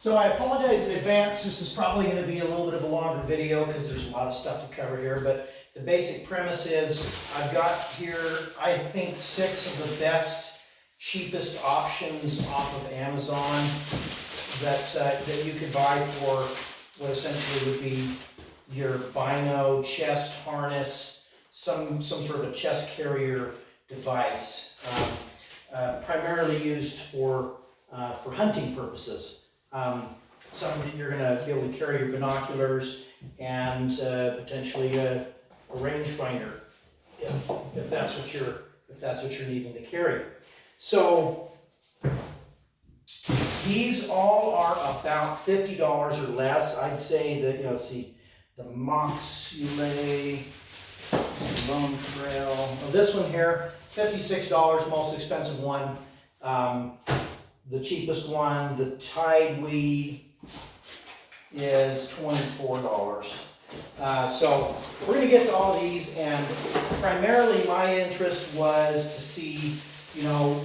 So I apologize in advance. This is probably going to be a little bit of a longer video because there's a lot of stuff to cover here, but the basic premise is I've got here, I think, 6 of the best, cheapest options off of Amazon that you could buy for what essentially would be your Bino chest harness, some sort of chest carrier device, primarily used for hunting purposes. Something that you're going to be able to carry your binoculars and potentially a rangefinder if that's what you're needing to carry. So these all are about $50 or less. I'd say that, you know, see the Moxulay, Lone Trail. Oh, this one here, $56, most expensive one. The cheapest one, the Tideweed, is $24. So we're going to get to all of these, and primarily my interest was to see, you know,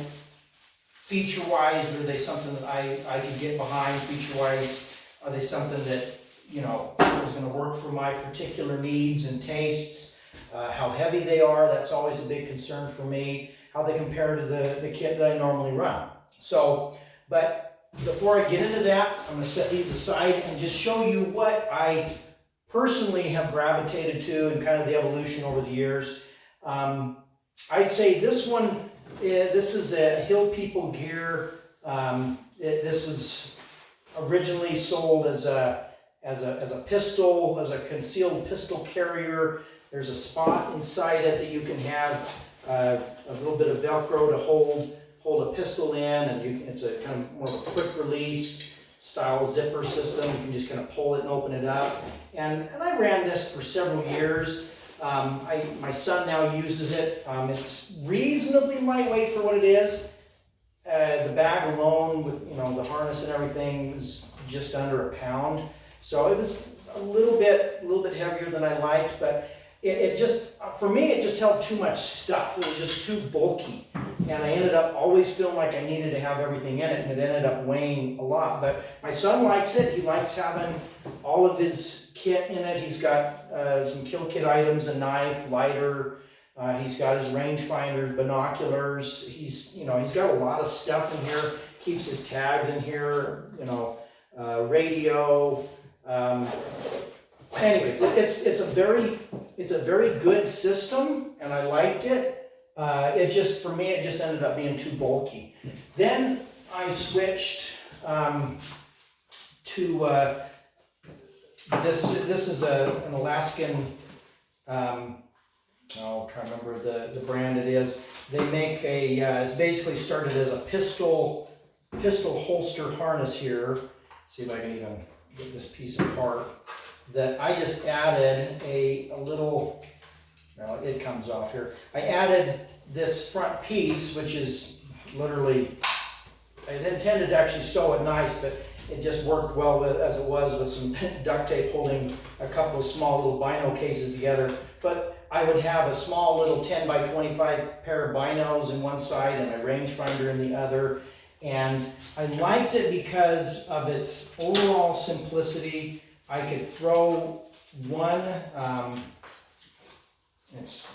feature-wise, are they something that I could get behind? Feature-wise, are they something that, you know, is going to work for my particular needs and tastes? How heavy they are, that's always a big concern for me. How they compare to the kit that I normally run. So, but before I get into that, I'm going to set these aside and just show you what I personally have gravitated to and kind of the evolution over the years. I'd say this one, this is a Hill People gear. This was originally sold as a pistol, as a concealed pistol carrier. There's a spot inside it that you can have a little bit of Velcro to hold a pistol in, and it's a kind of more of a quick release style zipper system. You can just kind of pull it and open it up. And I ran this for several years. My son now uses it. It's reasonably lightweight for what it is. The bag alone with, you know, the harness and everything was just under a pound. So it was a little bit heavier than I liked, but it just, for me, it just held too much stuff. It was just too bulky. And I ended up always feeling like I needed to have everything in it, and it ended up weighing a lot. But my son likes it. He likes having all of his kit in it. He's got some kill kit items, a knife, lighter. He's got his rangefinders, binoculars. He's got a lot of stuff in here. Keeps his tags in here, you know, radio. Anyways, it's a very good system, and I liked it. For me, it just ended up being too bulky. Then I switched to this is an Alaskan, I'll try to remember the brand it is. They make it's basically started as a pistol holster harness here. See if I can even get this piece apart. That I just added a little, well, it comes off here. I added this front piece, which is literally, I intended to actually sew it nice, but it just worked well as it was with some duct tape holding a couple of small little Bino cases together. But I would have a small little 10 by 25 pair of binos in one side and a rangefinder in the other. And I liked it because of its overall simplicity. I could throw one, this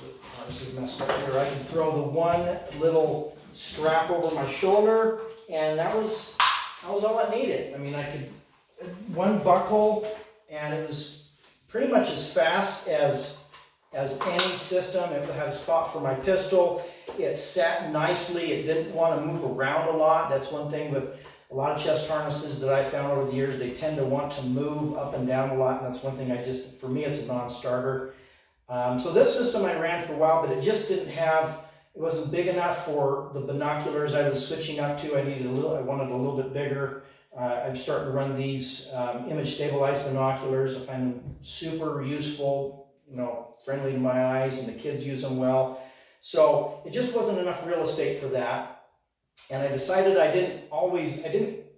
is messed up here. I could throw the one little strap over my shoulder, and that was all it needed. I mean, I could, one buckle, and it was pretty much as fast as any system. It had a spot for my pistol. It sat nicely. It didn't want to move around a lot. That's one thing with a lot of chest harnesses that I found over the years. They tend to want to move up and down a lot, and that's one thing for me, it's a non-starter. So this system I ran for a while, but it just didn't have, it wasn't big enough for the binoculars I was switching up to. I wanted a little bit bigger. I'm starting to run these image stabilized binoculars. I find them super useful, you know, friendly to my eyes, and the kids use them well. So it just wasn't enough real estate for that. And I decided I didn't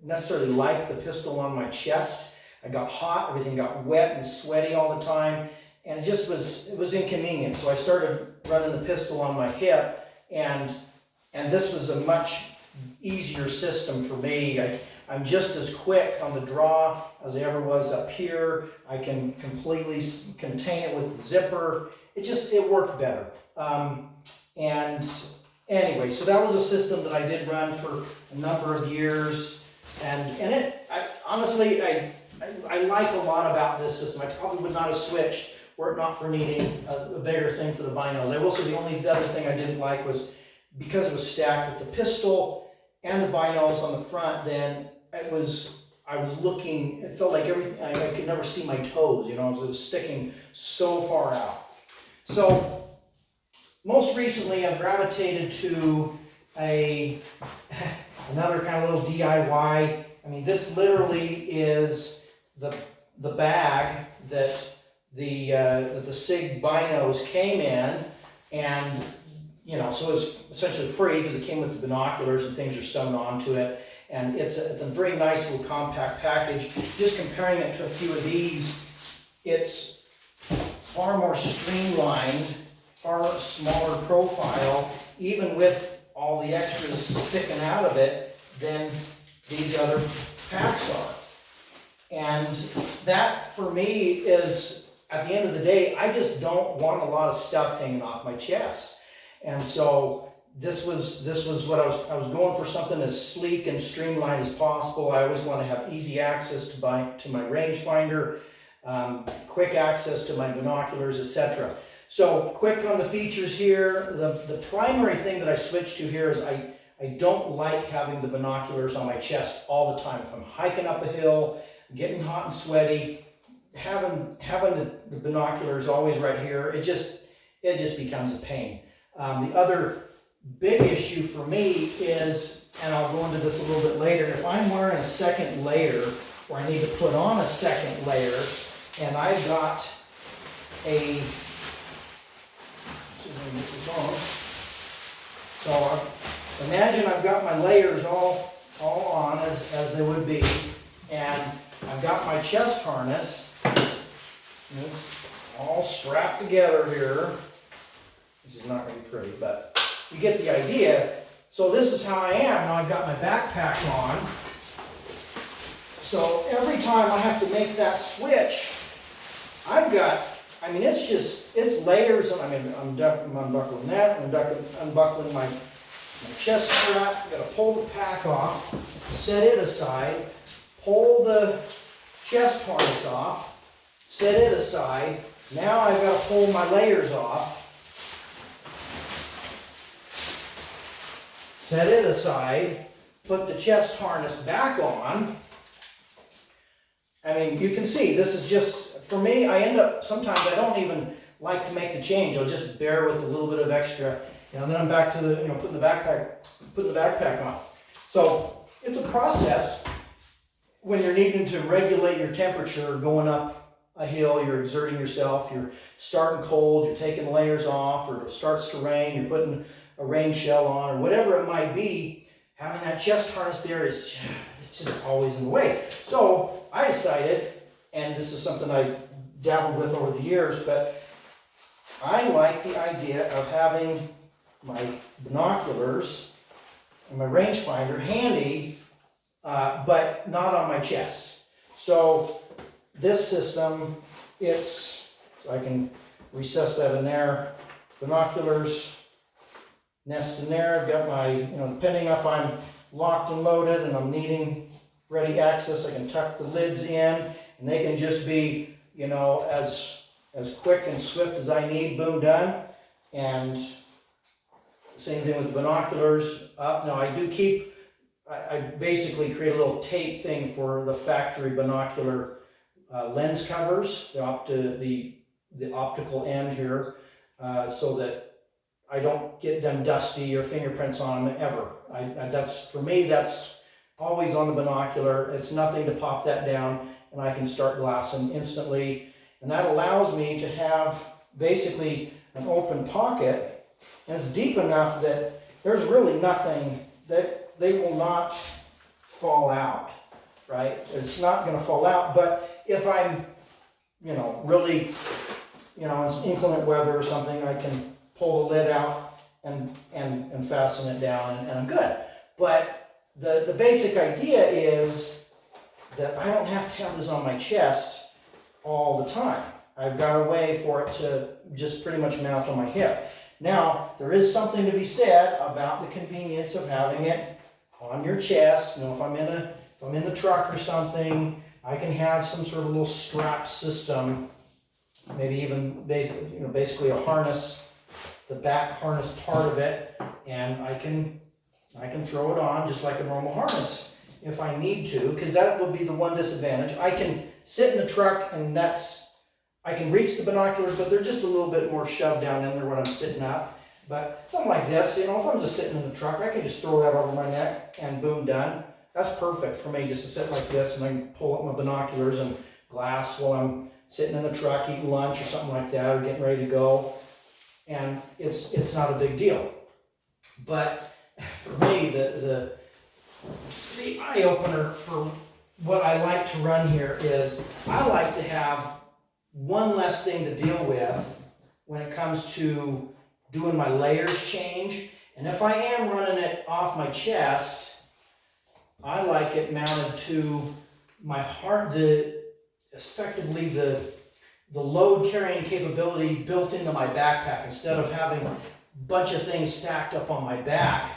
necessarily like the pistol on my chest. I got hot, everything got wet and sweaty all the time, and it was inconvenient. So I started running the pistol on my hip, and this was a much easier system for me. I'm just as quick on the draw as I ever was up here. I can completely contain it with the zipper. It worked better. And anyway, so that was a system that I did run for a number of years, and honestly, I like a lot about this system. I probably would not have switched were it not for needing a bigger thing for the binos. I will say the only other thing I didn't like was because it was stacked with the pistol and the binos on the front, then I was looking, it felt like everything, I could never see my toes, it was sticking so far out. So most recently I've gravitated to another kind of little DIY. I mean, this literally is the bag that the SIG binos came in, and so it was essentially free because it came with the binoculars and things are sewn onto it, and it's a very nice little compact package. Just comparing it to a few of these, it's far more streamlined, far smaller profile, even with all the extras sticking out of it, than these other packs are. And that for me is, at the end of the day, I just don't want a lot of stuff hanging off my chest. And so this was what I was going for, something as sleek and streamlined as possible. I always want to have easy access to my rangefinder, quick access to my binoculars, etc. So quick on the features here. The primary thing that I switched to here is I don't like having the binoculars on my chest all the time. If I'm hiking up a hill, getting hot and sweaty, having the binoculars always right here, it just becomes a pain. The other big issue for me is, and I'll go into this a little bit later, if I'm wearing a second layer, or I need to put on a second layer, and I've got so imagine I've got my layers all on as they would be, and I've got my chest harness, and it's all strapped together here. This is not going to be pretty, but you get the idea. So this is how I am. Now I've got my backpack on. So every time I have to make that switch, it's layers. I'm unbuckling that, I'm unbuckling my chest strap. I've got to pull the pack off, set it aside, pull the chest harness off, set it aside. Now I've got to pull my layers off, set it aside, put the chest harness back on. I mean, you can see, this is just, for me, I end up, sometimes I don't even like to make the change. I'll just bear with a little bit of extra, and then I'm back to putting the backpack on. So it's a process when you're needing to regulate your temperature, going up a hill, you're exerting yourself, you're starting cold, you're taking layers off, or it starts to rain, you're putting a rain shell on, or whatever it might be. Having that chest harness there it's just always in the way. So I decided, and this is something I dabbled with over the years, but I like the idea of having my binoculars and my rangefinder handy, but not on my chest. So this system, so I can recess that in there, binoculars nest in there. I've got my, depending if I'm locked and loaded and I'm needing ready access, I can tuck the lids in, and they can just be, as quick and swift as I need, boom, done. And same thing with binoculars. Now I do keep, I basically create a little tape thing for the factory binocular lens covers, the optical end here, so that I don't get them dusty or fingerprints on them ever. For me, that's always on the binocular. It's nothing to pop that down, and I can start glassing instantly. And that allows me to have basically an open pocket, and it's deep enough that there's really nothing that they will not fall out, right? It's not going to fall out, but if I'm, really, it's inclement weather or something, I can pull the lid out and fasten it down, and I'm good. But the basic idea is that I don't have to have this on my chest all the time. I've got a way for it to just pretty much mount on my hip. Now, there is something to be said about the convenience of having it on your chest. You know, if I'm in the truck or something, I can have some sort of little strap system, maybe even basically a harness, the back harness part of it, and I can throw it on just like a normal harness if I need to, because that would be the one disadvantage. I can sit in the truck and I can reach the binoculars, but they're just a little bit more shoved down in there when I'm sitting up. But something like this, if I'm just sitting in the truck, I can just throw that over my neck and boom, done. That's perfect for me, just to sit like this, and I can pull up my binoculars and glass while I'm sitting in the truck eating lunch or something like that, or getting ready to go. And it's not a big deal. But for me, the eye-opener for what I like to run here is I like to have one less thing to deal with when it comes to doing my layers change. And if I am running it off my chest, I like it mounted to my heart, effectively the load carrying capability built into my backpack, instead of having a bunch of things stacked up on my back.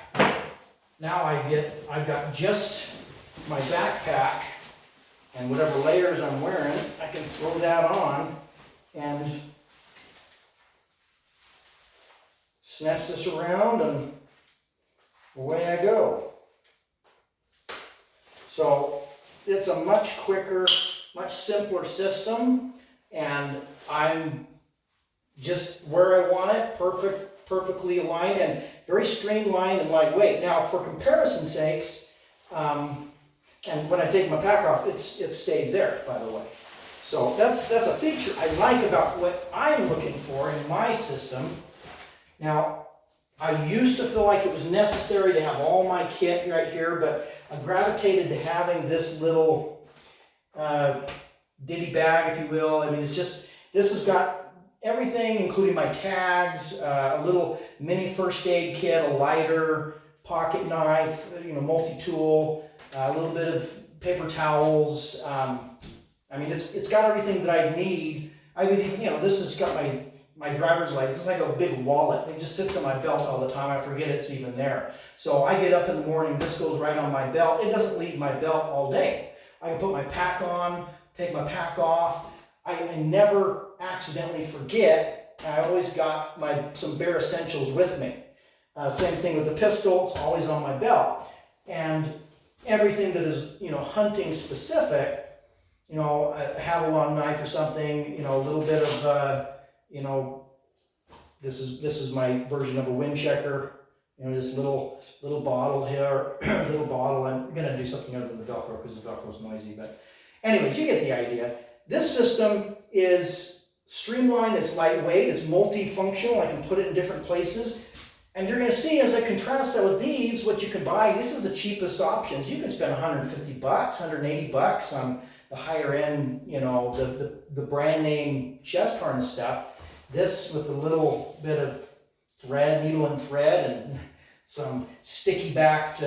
Now I've got just my backpack and whatever layers I'm wearing, I can throw that on and snatch this around and away I go. So it's a much quicker, much simpler system, and I'm just where I want it, perfectly aligned and very streamlined and lightweight. Now, for comparison's sakes, and when I take my pack off, it stays there, by the way. So that's a feature I like about what I'm looking for in my system. Now, I used to feel like it was necessary to have all my kit right here, but I gravitated to having this little ditty bag, if you will. I mean, it's just, this has got everything, including my tags, a little mini first aid kit, a lighter, pocket knife, multi-tool, a little bit of paper towels. I mean, it's got everything that I need. I would even, this has got my driver's license. It's like a big wallet. It just sits on my belt all the time. I forget it's even there. So I get up in the morning, this goes right on my belt. It doesn't leave my belt all day. I can put my pack on, take my pack off. I never accidentally forget. I always got some bare essentials with me. Same thing with the pistol. It's always on my belt. And everything that is, hunting specific, a Havalon knife or something, a little bit of, this is my version of a wind checker, this little bottle here, little bottle. I'm gonna do something other than the Velcro because the Velcro is noisy, but anyways, you get the idea. This system is streamlined, it's lightweight, it's multifunctional. I can put it in different places. And you're going to see, as I contrast that with these, what you can buy. This is the cheapest options. You can spend $150, $180 on the higher end, the brand name chest harness stuff. This with a little bit of thread, needle and thread, and some sticky backed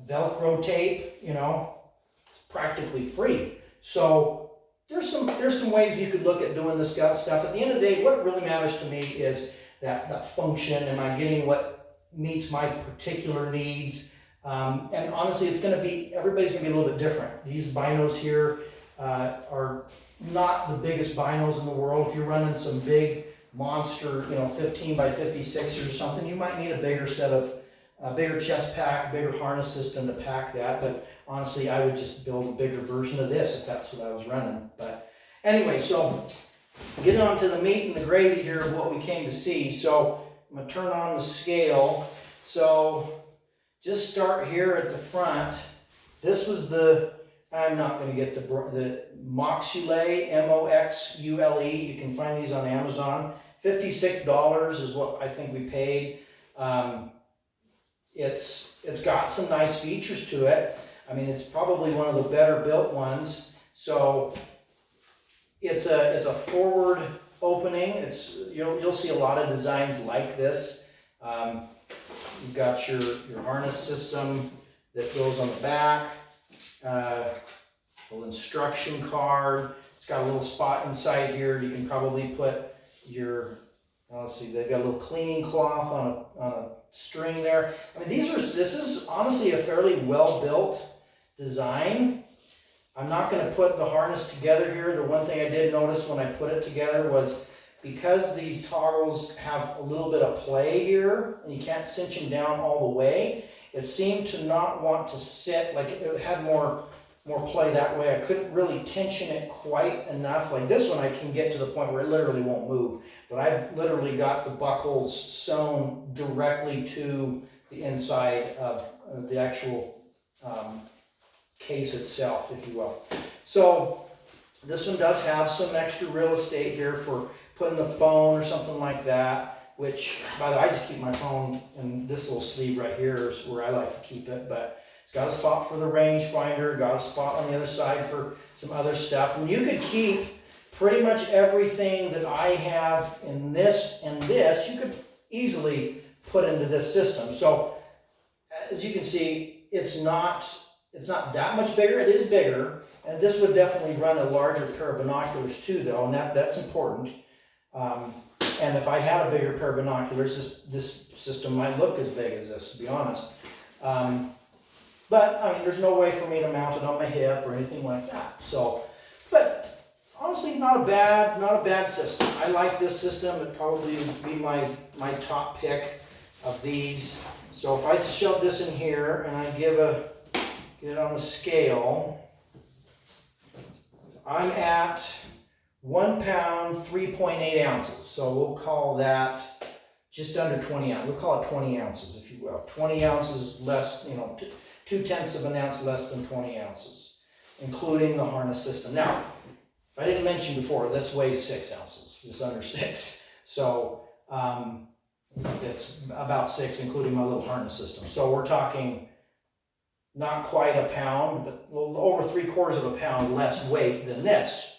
Velcro tape, it's practically free. So there's some ways you could look at doing this stuff. At the end of the day, what really matters to me is that function. Am I getting what meets my particular needs? And honestly, everybody's gonna be a little bit different. These binos here are not the biggest binos in the world. If you're running some big monster, 15 by 56 or something, you might need a bigger set of, a bigger chest pack, a bigger harness system to pack that. But honestly, I would just build a bigger version of this if that's what I was running. But anyway, so getting on to the meat and the gravy here of what we came to see. So I'm going to turn on the scale. So just start here at the front. This was I'm not going to get the Moxule, Moxule. You can find these on Amazon. $56 is what I think we paid. It's got some nice features to it. I mean, it's probably one of the better built ones. So it's a forward opening. You'll see a lot of designs like this. You've got your harness system. that goes on the back. Little instruction card. It's got a little spot inside here. You can probably put your, let's see, they've got a little cleaning cloth on a string there. I mean, this is honestly a fairly well-built design. I'm not going to put the harness together here. The one thing I did notice when I put it together was because these toggles have a little bit of play here, and you can't cinch them down all the way, it seemed to not want to sit, like it had more play that way. I couldn't really tension it quite enough. Like this one I can get to the point where it literally won't move, but I've literally got the buckles sewn directly to the inside of the actual case itself, if you will. So this one does have some extra real estate here for putting the phone or something like that, which, by the way, I just keep my phone in this little sleeve right here is where I like to keep it, but it's got a spot for the rangefinder, got a spot on the other side for some other stuff. And you could keep pretty much everything that I have in this and this, you could easily put into this system. So as you can see, it's not that much bigger. It is bigger, and this would definitely run a larger pair of binoculars too, though, and that's important. And if I had a bigger pair of binoculars, this system might look as big as this, to be honest. But I mean, there's no way for me to mount it on my hip or anything like that. So, but honestly, not a bad system. I like this system. It probably would be my top pick of these. So if I shove this in here and I get it on the scale, I'm at 1 pound, 3.8 ounces. So we'll call that just under 20 ounces. We'll call it 20 ounces, if you will. 20 ounces less, 2/10 of an ounce less than 20 ounces, including the harness system. Now, I didn't mention before, this weighs 6 ounces, just under 6. So it's about 6, including my little harness system. So we're talking not quite a pound, but a little over 3/4 of a pound less weight than this.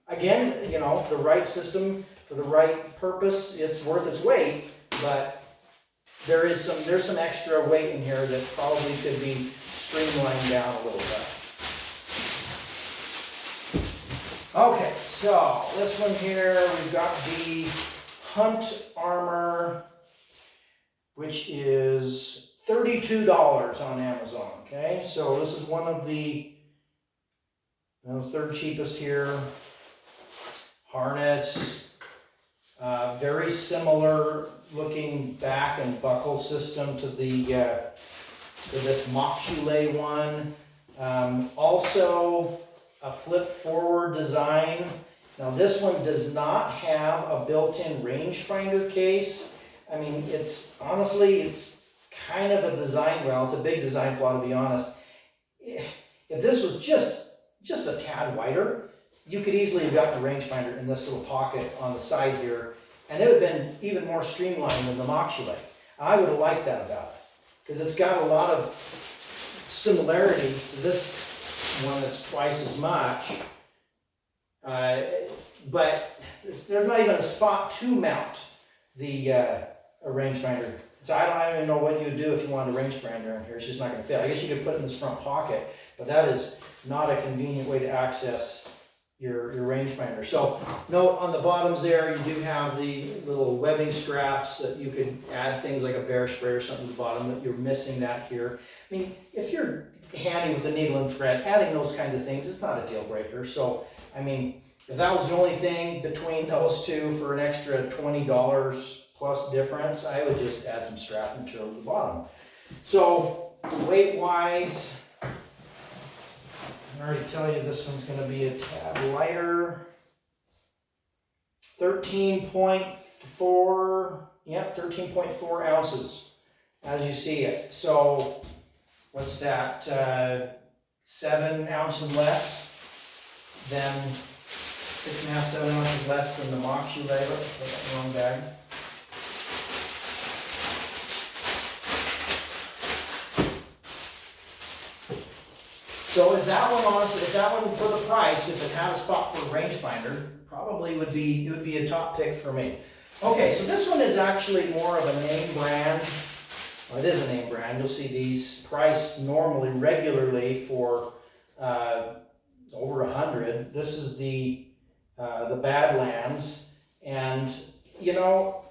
Again, the right system for the right purpose, it's worth its weight, but there's some extra weight in here that probably could be streamlined down a little bit. Okay, so this one here, we've got the Hunt Armor, which is $32 on Amazon. Okay, so this is one of the third cheapest here. Harness, very similar looking back and buckle system to this Mock-Chulé one. Also a flip forward design. Now this one does not have a built-in rangefinder case. I mean, it's kind of a design, well, it's a big design flaw, to be honest. If this was just a tad wider, you could easily have gotten a rangefinder in this little pocket on the side here, and it would have been even more streamlined than the Mock-Chulé. I would have liked that about it, because it's got a lot of similarities to this one that's twice as much, but there's not even a spot to mount a rangefinder. So I don't even know what you would do if you wanted a rangefinder in here. It's just not going to fit. I guess you could put it in this front pocket, but that is not a convenient way to access your rangefinder. So note on the bottoms there, you do have the little webbing straps that you could add things like a bear spray or something to the bottom, that you're missing that here. I mean, if you're handy with a needle and thread, adding those kinds of things is not a deal breaker. So, I mean, if that was the only thing between those two for an extra $20 plus difference, I would just add some strap material to the bottom. So weight-wise, I already tell you this one's going to be a tad lighter. 13.4, yep, 13.4 ounces as you see it. So what's that, 7 ounces less than 6.5, 7 ounces less than the Mock-Chulé. Let's put that in the wrong bag. So if that one, honestly, if that one for the price, if it had a spot for a rangefinder, probably it would be a top pick for me. Okay, so this one is actually more of a name brand well, it is a name brand. You'll see these priced normally, regularly for over 100. This is the Badlands, and you know,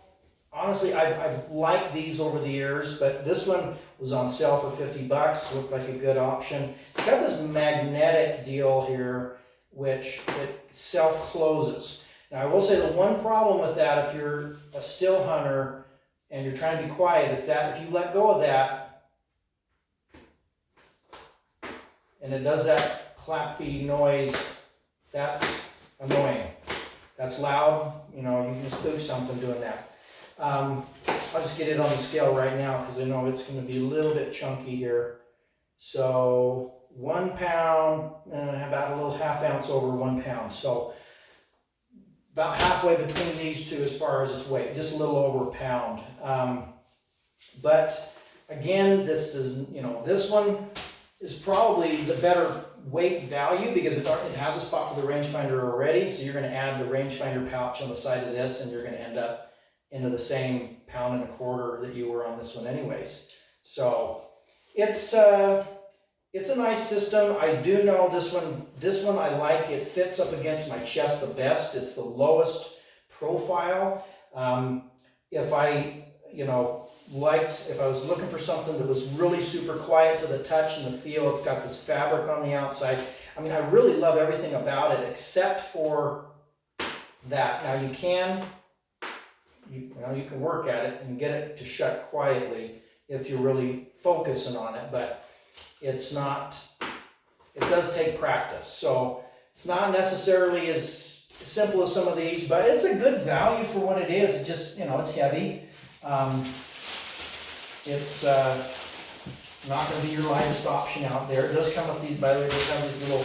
honestly, I've liked these over the years, but this one was on sale for 50 bucks. Looked like a good option. It's got this magnetic deal here, which it self-closes. Now, I will say the one problem with that, if you're a still hunter and you're trying to be quiet, if you let go of that, and it does that clappy noise, that's annoying. That's loud. You know, you can spook something doing that. I'll just get it on the scale right now because I know it's going to be a little bit chunky here. So 1 pound, about a little ½ ounce over 1 pound. So about halfway between these two as far as its weight, just a little over a pound. But again, this is, you know, this one is probably the better weight value because it has a spot for the rangefinder already. So you're going to add the rangefinder pouch on the side of this, and you're going to end up into the same 1.25 pounds that you were on this one anyways. So it's a nice system. I do know this one I like. It fits up against my chest the best. It's the lowest profile. If I was looking for something that was really super quiet to the touch and the feel, it's got this fabric on the outside. I mean, I really love everything about it except for that. Now you can work at it and get it to shut quietly if you're really focusing on it, but it does take practice. So it's not necessarily as simple as some of these, but it's a good value for what it is. It just, it's heavy. It's not going to be your lightest option out there. It does come with these, by the way, it does have these little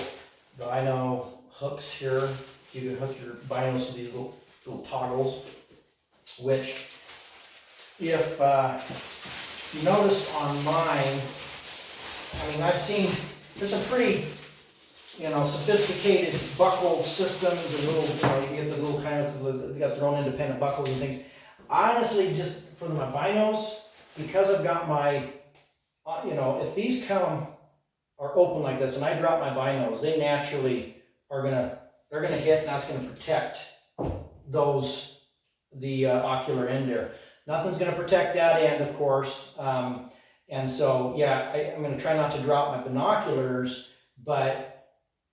Bino hooks here. You can hook your binos to these little toggles, which if you notice on mine, I mean, I've seen, there's some pretty, sophisticated buckle systems and little, you get the little kind of, they got their own independent buckles and things. Honestly, just for my binos, because I've got my, if these are open like this and I drop my binos, they naturally they're gonna hit, and that's gonna protect the ocular end there. Nothing's gonna protect that end, of course. And so, yeah, I'm gonna try not to drop my binoculars, but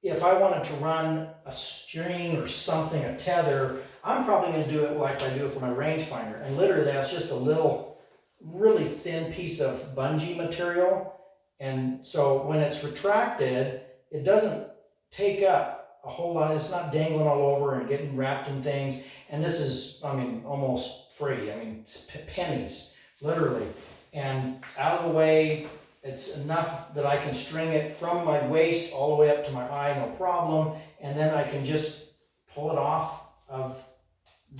if I wanted to run a string or something, a tether, I'm probably going to do it like I do it for my rangefinder. And literally, that's just a little, really thin piece of bungee material. And so when it's retracted, it doesn't take up a whole lot. It's not dangling all over and getting wrapped in things. And this is, almost free. It's pennies, literally. And it's out of the way. It's enough that I can string it from my waist all the way up to my eye, no problem. And then I can just pull it off of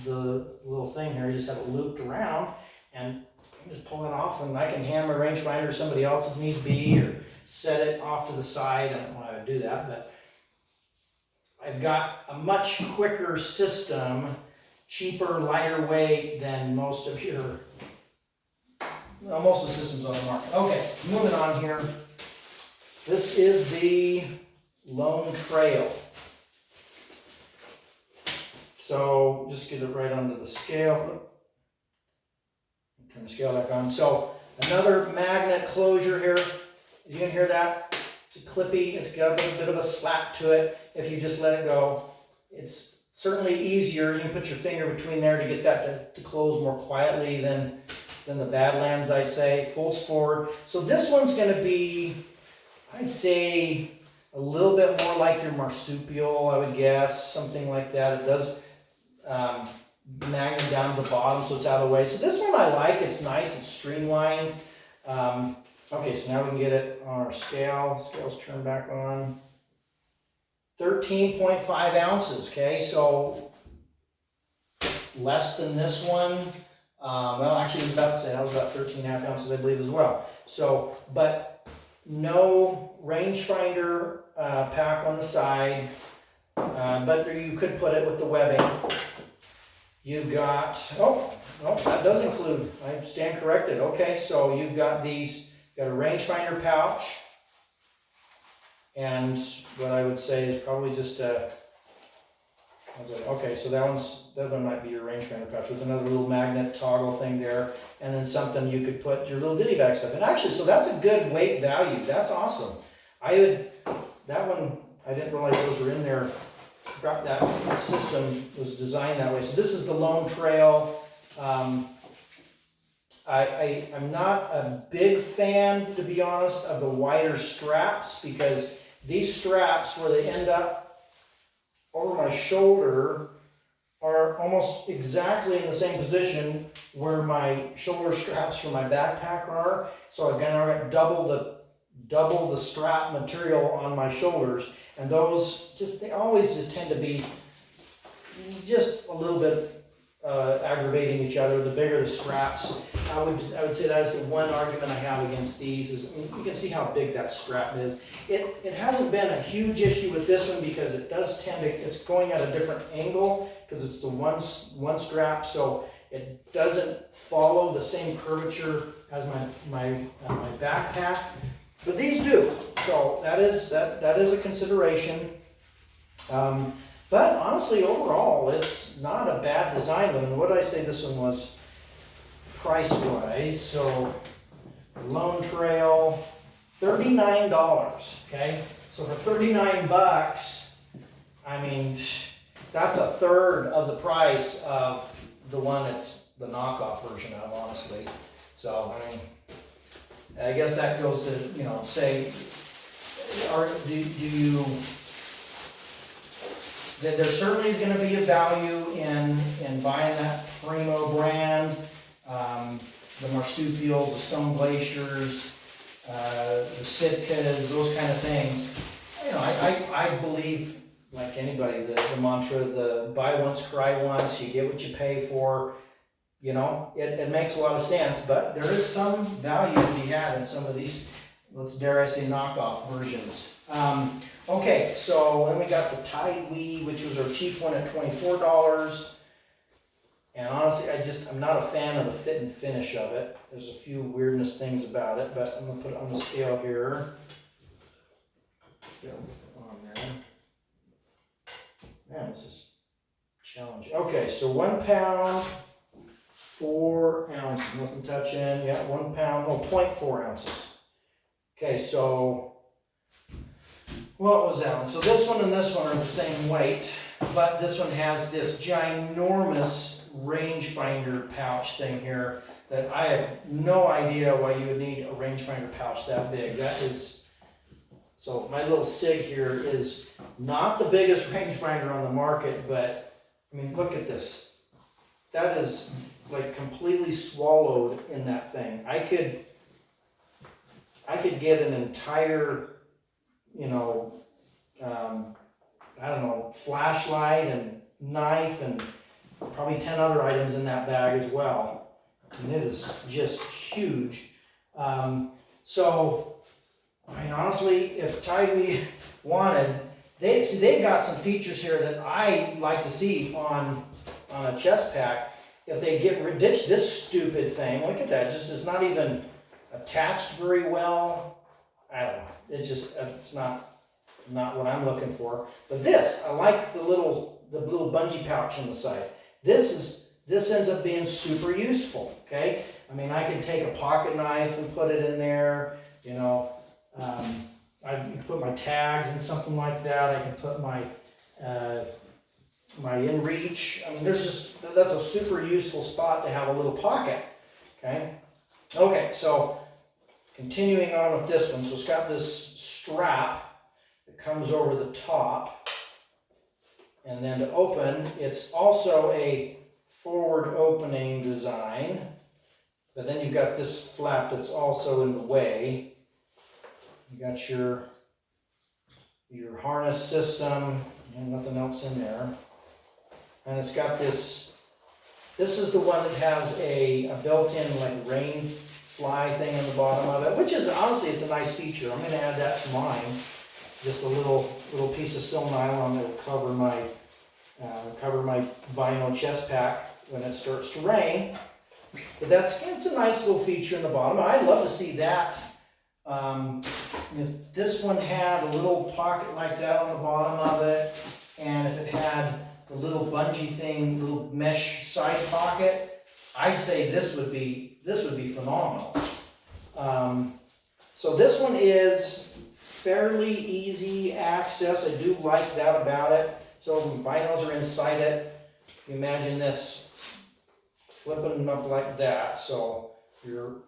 the little thing here. You just have it looped around and just pull it off, and I can hand my rangefinder to somebody else if needs be, or set it off to the side. I don't know how to do that, but I've got a much quicker system, cheaper, lighter weight than most of the systems on the market. Okay, moving on here. This is the Lone Trail. So just get it right onto the scale. Turn the scale back on. So another magnet closure here. You can hear that. It's clippy. It's got a bit of a slap to it. If you just let it go, it's certainly easier. You can put your finger between there to get that to close more quietly than the Badlands, I'd say. Folds forward. So this one's going to be, I'd say, a little bit more like your marsupial, I would guess, something like that. It does magnet down to the bottom, so it's out of the way. So this one I like. It's nice. It's streamlined. Okay, so now we can get it on our scale. Scale's turned back on. 13.5 ounces. Okay, so less than this one. Well, actually, I was about to say that was about 13.5 ounces, I believe, as well. So, but no rangefinder pack on the side, but you could put it with the webbing. You've got, no, that does include, I stand corrected. Okay, so you've got these, got a rangefinder pouch. And what I would say is probably just a, okay, so that one might be your rangefinder pouch with another little magnet toggle thing there, and then something you could put your little ditty bag stuff in. Actually, so that's a good weight value. That's awesome. That one, I didn't realize those were in there. That system was designed that way. So this is the Lone Trail. I'm not a big fan, to be honest, of the wider straps, because these straps, where they end up over my shoulder, are almost exactly in the same position where my shoulder straps for my backpack are. So I've got double the strap material on my shoulders, and those they always just tend to be just a little bit aggravating each other. The bigger the straps, I would say that is the one argument I have against these. Is, I mean, you can see how big that strap is. It hasn't been a huge issue with this one, because it does tend to, it's going at a different angle because it's the one strap, so it doesn't follow the same curvature as my backpack. But these do, so that is a consideration. But honestly, overall, it's not a bad design. And what did I say this one was price-wise? So Lone Trail, $39. Okay, so for 39 bucks, I mean, that's a third of the price of the one it's the knockoff version of, honestly. So I mean, I guess that goes to, say, there certainly is going to be a value in buying that Primo brand, the marsupials, the stone glaciers, the Sitkas, those kind of things. I believe, like anybody, the mantra, the buy once, cry once, you get what you pay for. It makes a lot of sense, but there is some value to be had in some of these, dare I say, knockoff versions. Okay, so then we got the Tide Wee, which was our cheap one at $24. And honestly, I'm not a fan of the fit and finish of it. There's a few weirdness things about it, but I'm gonna put it on the scale here. On there. Man, this is challenging. Okay, so 1 pound, 4 ounces, nothing touching. Yeah, 1 pound, 0.4 ounces. Okay, so what was that one? So this one and this one are the same weight, but this one has this ginormous rangefinder pouch thing here that I have no idea why you would need a rangefinder pouch that big. That is, so my little SIG here is not the biggest rangefinder on the market, but I mean, look at this. That is like completely swallowed in that thing. I could get an entire, I don't know, flashlight and knife and probably 10 other items in that bag as well. And it is just huge. So, I mean, honestly, if Tide Wee wanted, they got some features here that I like to see on a chest pack. If they ditch this stupid thing, look at that, just is not even attached very well. I don't know. It's not what I'm looking for. But this, I like the little bungee pouch on the side. This ends up being super useful. Okay, I mean, I can take a pocket knife and put it in there. I can put my tags and something like that. I can put my inReach. I mean, that's a super useful spot to have a little pocket. Okay, so continuing on with this one. So it's got this strap that comes over the top, and then to open, it's also a forward opening design, but then you've got this flap that's also in the way. You got your harness system and nothing else in there. And it's got this is the one that has a built-in like rain fly thing on the bottom of it, which is honestly, it's a nice feature. I'm going to add that to mine. Just a little piece of sil nylon that will cover my Bino chest pack when it starts to rain. But it's a nice little feature in the bottom. I'd love to see that. If this one had a little pocket like that on the bottom of it, and if it had the little bungee thing, little mesh side pocket, I'd say this would be phenomenal. So this one is fairly easy access. I do like that about it. So binos are inside it. You imagine this flipping them up like that. So you're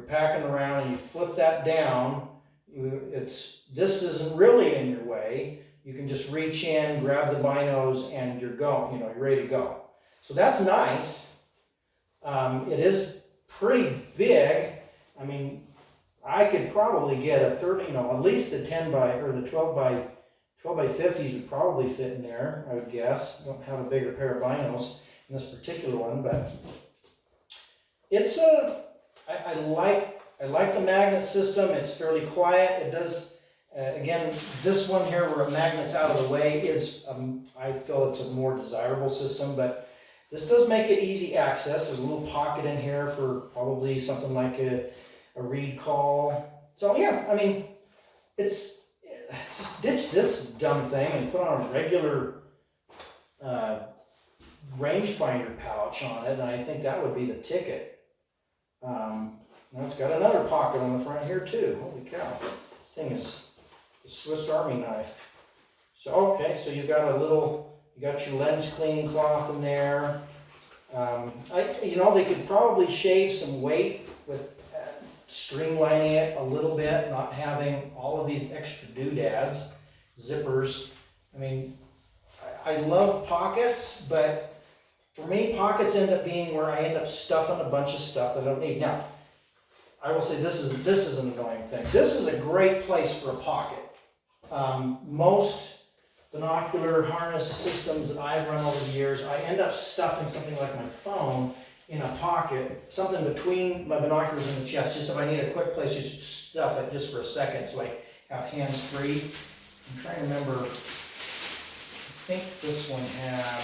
packing around and you flip that down. This isn't really in your way. You can just reach in, grab the binos, and you're going. You're ready to go. So that's nice. It is pretty big. I mean, I could probably get a 30, at least the 10 by, or the 12 by 50s would probably fit in there, I would guess. I don't have a bigger pair of binos in this particular one, but it's I like the magnet system. It's fairly quiet. It does, again, this one here where a magnet's out of the way is, I feel it's a more desirable system, but this does make it easy access. There's a little pocket in here for probably something like a read call. So yeah, I mean, just ditch this dumb thing and put on a regular rangefinder pouch on it, and I think that would be the ticket. Now it's got another pocket on the front here too. Holy cow, this thing is a Swiss Army knife. So okay, so you got your lens cleaning cloth in there. They could probably shave some weight with streamlining it a little bit, not having all of these extra doodads, zippers. I mean, I love pockets, but for me, pockets end up being where I end up stuffing a bunch of stuff that I don't need. Now, I will say this is an annoying thing. This is a great place for a pocket. Most binocular harness systems that I've run over the years, I end up stuffing something like my phone in a pocket, something between my binoculars and the chest, just if I need a quick place, just stuff it just for a second so I have hands free. I'm trying to remember, I think this one had,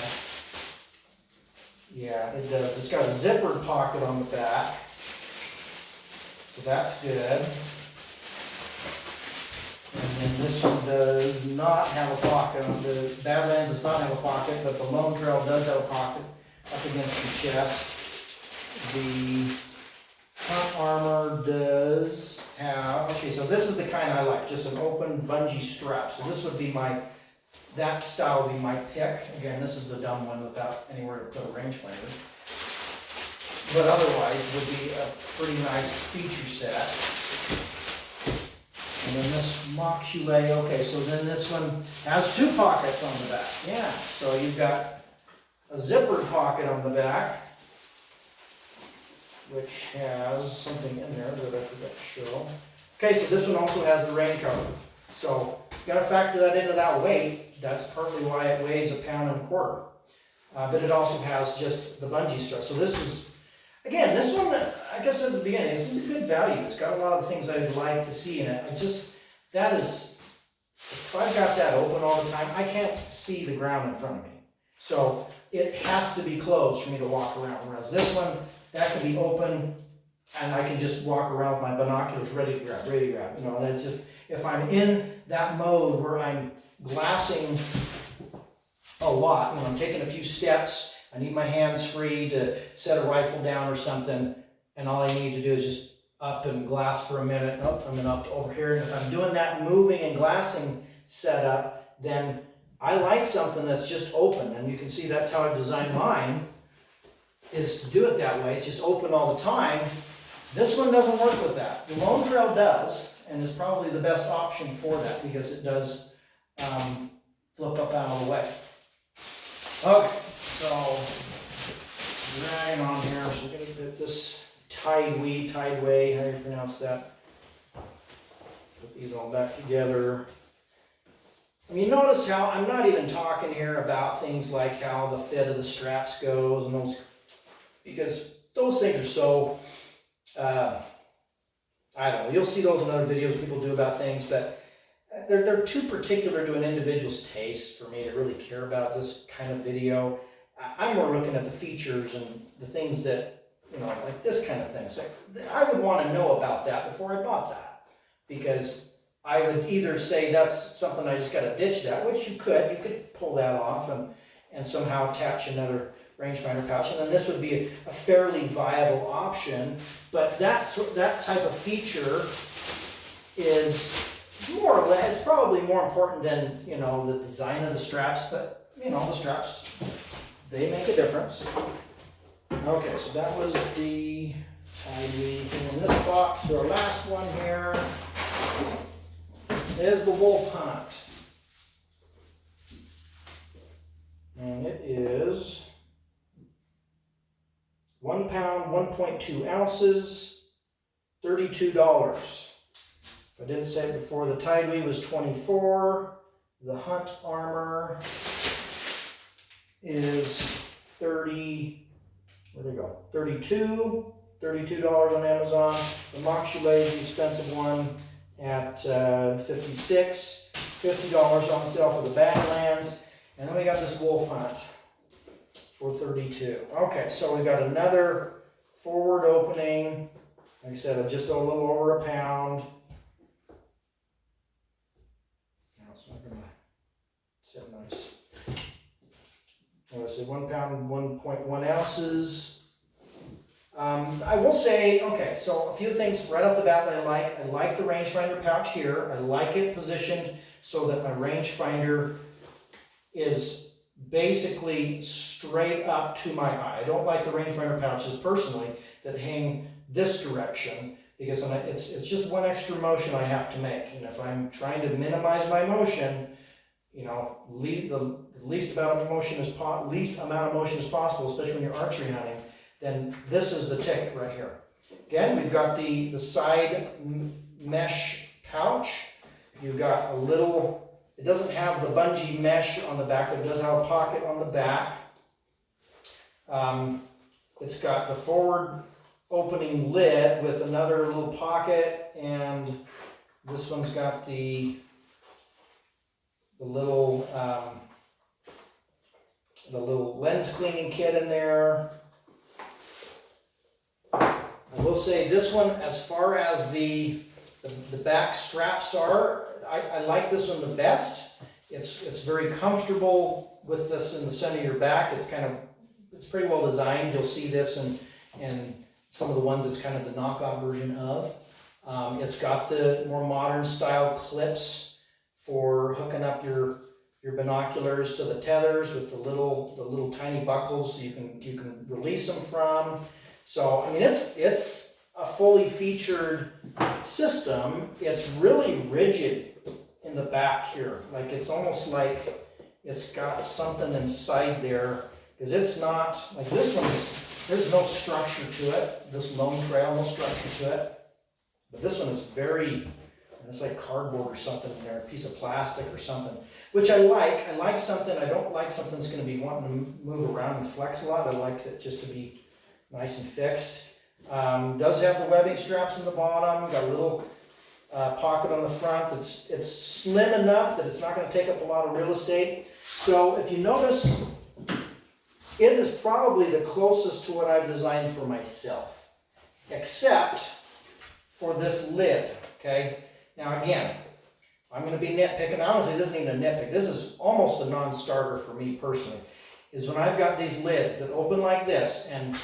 yeah, it does. It's got a zippered pocket on the back, so that's good. And then this one does not have a pocket. The Badlands does not have a pocket, but the Lone Trail does have a pocket up against the chest. The Hunt Armor does have, okay, so this is the kind I like, just an open bungee strap. So this would be that style would be my pick. Again, this is the dumb one without anywhere to put a rangefinder. But otherwise, would be a pretty nice feature set. And then this Moxulé, okay, so then this one has two pockets on the back. Yeah, so you've got a zippered pocket on the back, which has something in there that I forgot to show. Okay, so this one also has the rain cover. So you gotta factor that into that weight. That's partly why it weighs 1.25 pounds. But it also has just the bungee strap. So this is, again, this one, I guess at the beginning, it's a good value. It's got a lot of things I'd like to see in it. If I've got that open all the time, I can't see the ground in front of me. So it has to be closed for me to walk around. Whereas this one, that can be open and I can just walk around with my binoculars ready to grab. And it's if I'm in that mode where I'm glassing a lot, I'm taking a few steps, I need my hands free to set a rifle down or something, and all I need to do is just up and glass for a minute. Oh, I'm up over here. And if I'm doing that moving and glassing setup, then I like something that's just open. And you can see that's how I've designed mine, is to do it that way. It's just open all the time. This one doesn't work with that. The Lone Trail does, and is probably the best option for that because it does flip up out of the way. Okay, so dragging on here, so we're going to get this tideway, how do you pronounce that? Put these all back together. I mean, notice how I'm not even talking here about things like how the fit of the straps goes and those, because those things are so, I don't know, you'll see those in other videos people do about things, but they're too particular to an individual's taste for me to really care about this kind of video. I'm more looking at the features and the things that you know, like this kind of thing. So I would want to know about that before I bought that, because I would either say that's something I just got to ditch that, which you could pull that off and somehow attach another rangefinder pouch, and then this would be a fairly viable option. But that type of feature is more or less, it's probably more important than, you know, the design of the straps, but, you know, the straps, they make a difference. Okay, so that was the tie lead in this box. So our last one here is the Wolf Hunt. And it is 1 pound, 1.2 ounces, $32. If I didn't say it before, the tie lead was $24. The Hunt armor is $32 on Amazon. The Moxulay is the expensive one at $56, $50 on sale for the Badlands. And then we got this Wolf Hunt for $32. Okay, so we got another forward opening. Like I said, just a little over a pound. Now it's not gonna sit nice. I said 1 pound, 1.1 ounces. I will say, okay, so a few things right off the bat that I like. I like the rangefinder pouch here. I like it positioned so that my rangefinder is basically straight up to my eye. I don't like the rangefinder pouches personally that hang this direction, because it's just one extra motion I have to make. And if I'm trying to minimize my motion, you know, the least amount of motion as possible, especially when you're archery hunting, then this is the ticket right here. Again, we've got the side mesh pouch. You've got a little, it doesn't have the bungee mesh on the back, but it does have a pocket on the back. It's got the forward opening lid with another little pocket, and this one's got the little lens cleaning kit in there. I will say this one, as far as the back straps are, I like this one the best. It's very comfortable with this in the center of your back. It's pretty well designed. You'll see this in some of the ones it's kind of the knockoff version of. It's got the more modern style clips for hooking up your binoculars to the tethers with the little tiny buckles so you can release them from. So I mean, it's a fully featured system. It's really rigid in the back here. Like, it's almost like it's got something inside there, because it's not like this one's, there's no structure to it. This Lone Trail, no structure to it. But this one is very, it's like cardboard or something in there, a piece of plastic or something, which I like. I like something. I don't like something that's going to be wanting to move around and flex a lot. I like it just to be nice and fixed. Does have the webbing straps on the bottom. Got a little pocket on the front. It's slim enough that it's not going to take up a lot of real estate. So if you notice, it is probably the closest to what I've designed for myself, except for this lid. Okay. Now again, I'm going to be nitpicking. Honestly, this isn't even a nitpick. This is almost a non-starter for me personally. Is when I've got these lids that open like this, and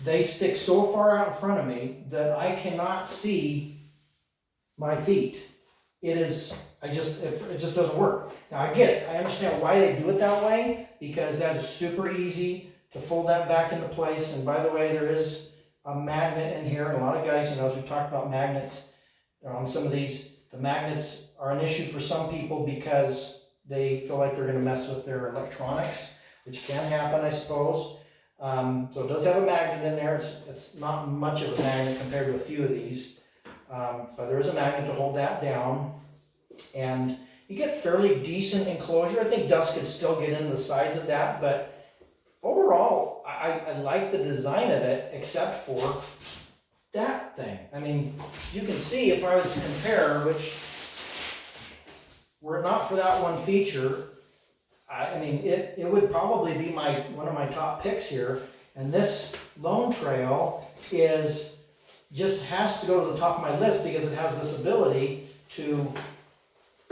they stick so far out in front of me that I cannot see my feet. It just doesn't work. Now I get it. I understand why they do it that way, because that is super easy to fold that back into place. And by the way, there is a magnet in here. And a lot of guys, as we talked about magnets on some of these, the magnets are an issue for some people because they feel like they're going to mess with their electronics, which can happen, I suppose. So it does have a magnet in there. It's not much of a magnet compared to a few of these, but there is a magnet to hold that down, and you get fairly decent enclosure. I think dust could still get into the sides of that, but overall, I like the design of it, except for that thing. I mean, you can see if I was to compare, which were it not for that one feature, I mean, it would probably be one of my top picks here. And this Lone Trail just has to go to the top of my list because it has this ability to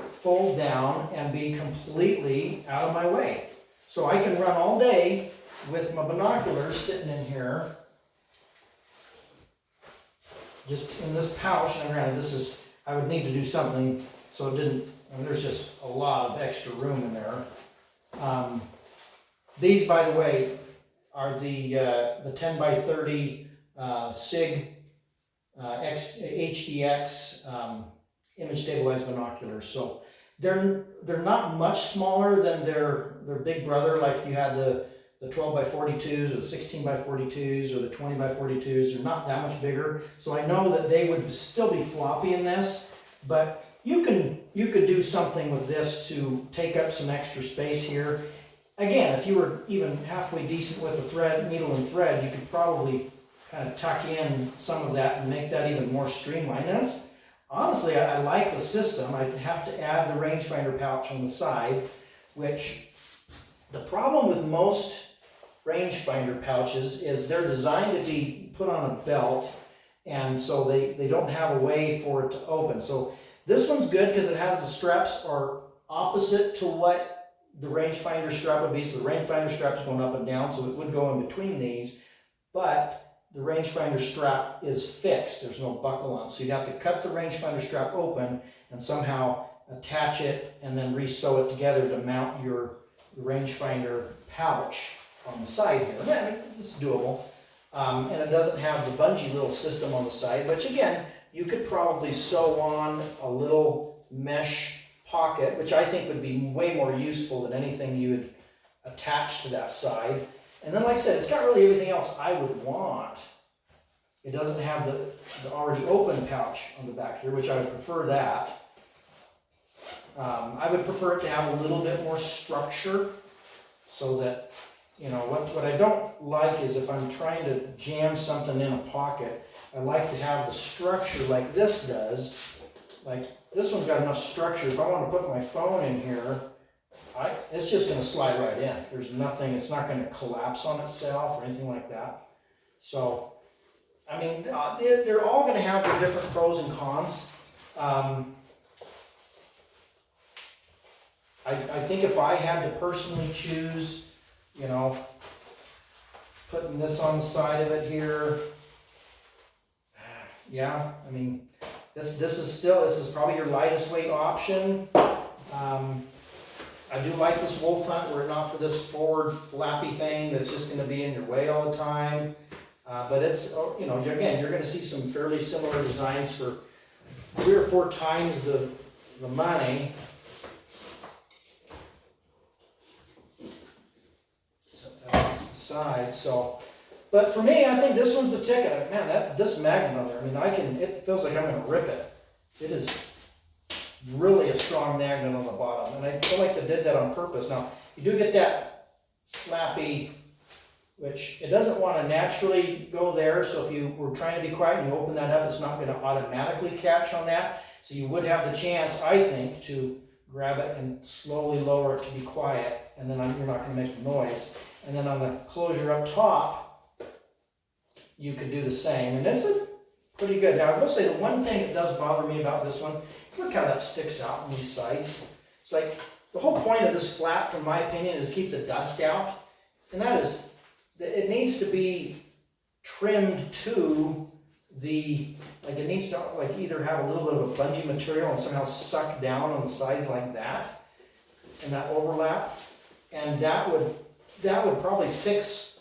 fold down and be completely out of my way. So I can run all day with my binoculars sitting in here, just in this pouch. And granted, I would need to do something so it didn't, there's just a lot of extra room in there. These, by the way, are the 10 by 30 SIG HDX image stabilized binoculars. So they're not much smaller than their big brother, like if you had the 12 by 42s or the 16 by 42s or the 20 by 42s. They're not that much bigger. So I know that they would still be floppy in this, but you could do something with this to take up some extra space here. Again, if you were even halfway decent with the needle and thread, you could probably kind of tuck in some of that and make that even more streamlined. That's, honestly, I like the system. I'd have to add the rangefinder pouch on the side, which the problem with most rangefinder pouches is they're designed to be put on a belt, and so they don't have a way for it to open. So this one's good because it has the straps are opposite to what the rangefinder strap would be. So the rangefinder strap's going up and down, so it would go in between these, but the rangefinder strap is fixed. There's no buckle on, so you'd have to cut the rangefinder strap open and somehow attach it and then re-sew it together to mount your rangefinder pouch on the side here. I mean, it's doable. And it doesn't have the bungee little system on the side, which again, you could probably sew on a little mesh pocket, which I think would be way more useful than anything you would attach to that side. And then, like I said, it's got really everything else I would want. It doesn't have the already open pouch on the back here, which I would prefer that. I would prefer it to have a little bit more structure so that, you know, what I don't like is if I'm trying to jam something in a pocket, I like to have the structure like this does. Like this one's got enough structure. If I want to put my phone in here, it's just going to slide right in. There's nothing, it's not going to collapse on itself or anything like that. So, I mean, they're all going to have their different pros and cons. I think if I had to personally choose, you know, putting this on the side of it here, yeah, I mean, this is probably your lightest weight option. I do like this wolf hunt were it not for this forward flappy thing that's just going to be in your way all the time. But it's, you know, again, you're going to see some fairly similar designs for 3 or 4 times the money. Set that off to the side. So, but for me, I think this one's the ticket. Man, this magnet on there, I mean, it feels like I'm going to rip it. It is really a strong magnet on the bottom, and I feel like they did that on purpose. Now, you do get that slappy, which it doesn't want to naturally go there, so if you were trying to be quiet and you open that up, it's not going to automatically catch on that. So you would have the chance, I think, to grab it and slowly lower it to be quiet, and then you're not going to make a noise. And then on the closure up top, you could do the same, and it's pretty good. Now, I will say the one thing that does bother me about this one, look how that sticks out on these sides. It's like, the whole point of this flap, in my opinion, is to keep the dust out. And that is, it needs to be trimmed to the, like it needs to like either have a little bit of a bungee material and somehow suck down on the sides like that, and that overlap. And that would probably fix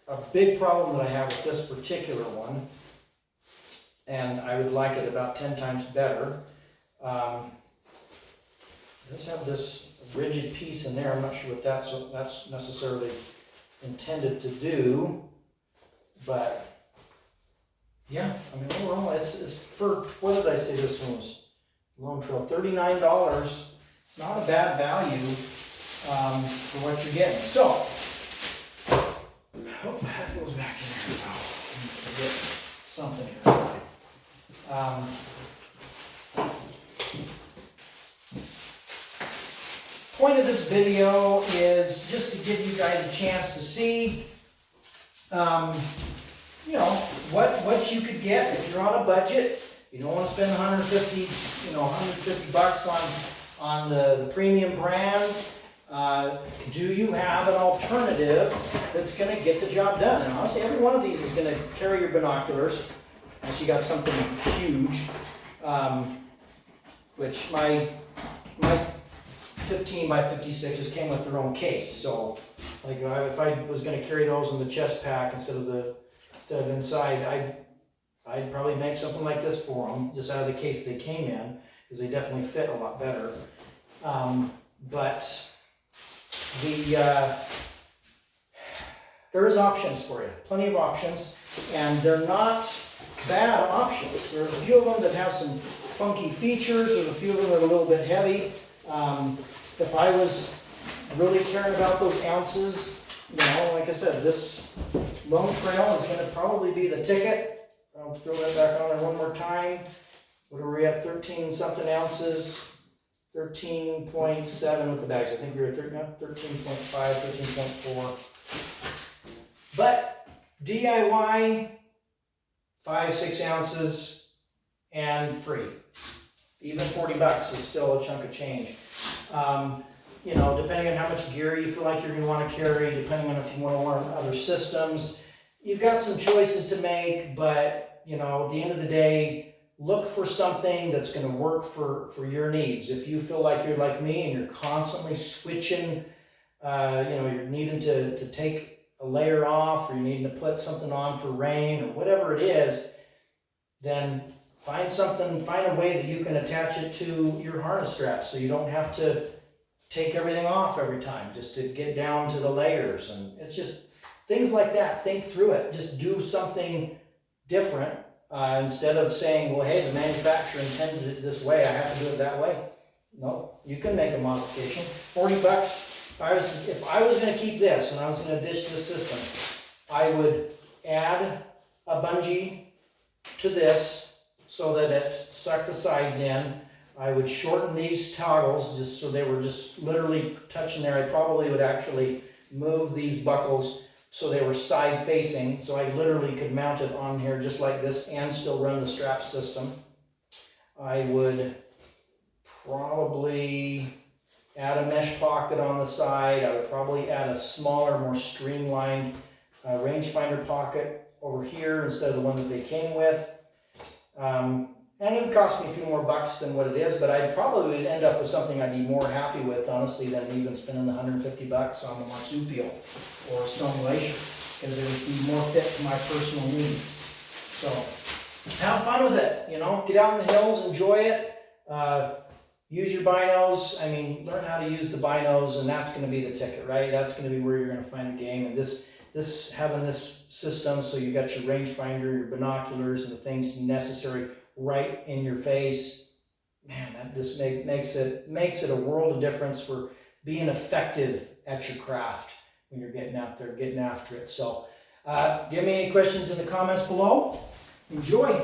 a big problem that I have with this particular one. And I would like it about 10 times better. It does have this rigid piece in there. I'm not sure what that's necessarily intended to do, but yeah, I mean, overall, it's for, what did I say this one was? Lone Trail, $39. It's not a bad value for what you're getting. So, oh, that goes back in there. Oh, I'm gonna forget something here. Point of this video is just to give you guys a chance to see You know, what you could get if you're on a budget. You don't want to spend 150, $150 on the premium brands. Do you have an alternative that's going to get the job done? And honestly, every one of these is going to carry your binoculars, unless you got something huge. Which my 15 by 56s came with their own case. So, like, if I was going to carry those in the chest pack instead of inside, I'd probably make something like this for them, just out of the case they came in, because they definitely fit a lot better. But there is options for you, plenty of options, and they're not bad options. There's a few of them that have some funky features, there's a few of them that are a little bit heavy. If I was really caring about those ounces, like I said, this Lone Trail is going to probably be the ticket. I'll throw that back on there one more time. What are we at? 13 something ounces. 13.7 with the bags. I think we were at 13.5, 13.4. But DIY, 5-6 ounces and free. Even $40 is still a chunk of change. Depending on how much gear you feel like you're going to want to carry, depending on if you want to learn other systems, you've got some choices to make. But at the end of the day, look for something that's going to work for your needs. If you feel like you're like me and you're constantly switching, you're needing to take a layer off, or you're needing to put something on for rain, or whatever it is, then find a way that you can attach it to your harness strap, so you don't have to take everything off every time just to get down to the layers. And it's just things like that. Think through it. Just do something different. Instead of saying, well, hey, the manufacturer intended it this way, I have to do it that way. No, you can make a modification. $40. If I was going to keep this and I was going to dish this system, I would add a bungee to this so that it sucked the sides in. I would shorten these toggles just so they were just literally touching there. I probably would actually move these buckles so they were side facing, so I literally could mount it on here just like this and still run the strap system. I would probably add a mesh pocket on the side. I would probably add a smaller, more streamlined rangefinder pocket over here instead of the one that they came with. And it would cost me a few more bucks than what it is, but I probably would end up with something I'd be more happy with, honestly, than even spending the $150 on the marsupial or Stone Glacier, because it would be more fit to my personal needs. So have fun with it, get out in the hills, enjoy it, use your binos. I mean, learn how to use the binos, and that's going to be the ticket, right? That's going to be where you're going to find the game. And having this system, so you got your rangefinder, your binoculars, and the things necessary right in your face, man, that just makes it a world of difference for being effective at your craft when you're getting out there, getting after it. So give me any questions in the comments below. Enjoy.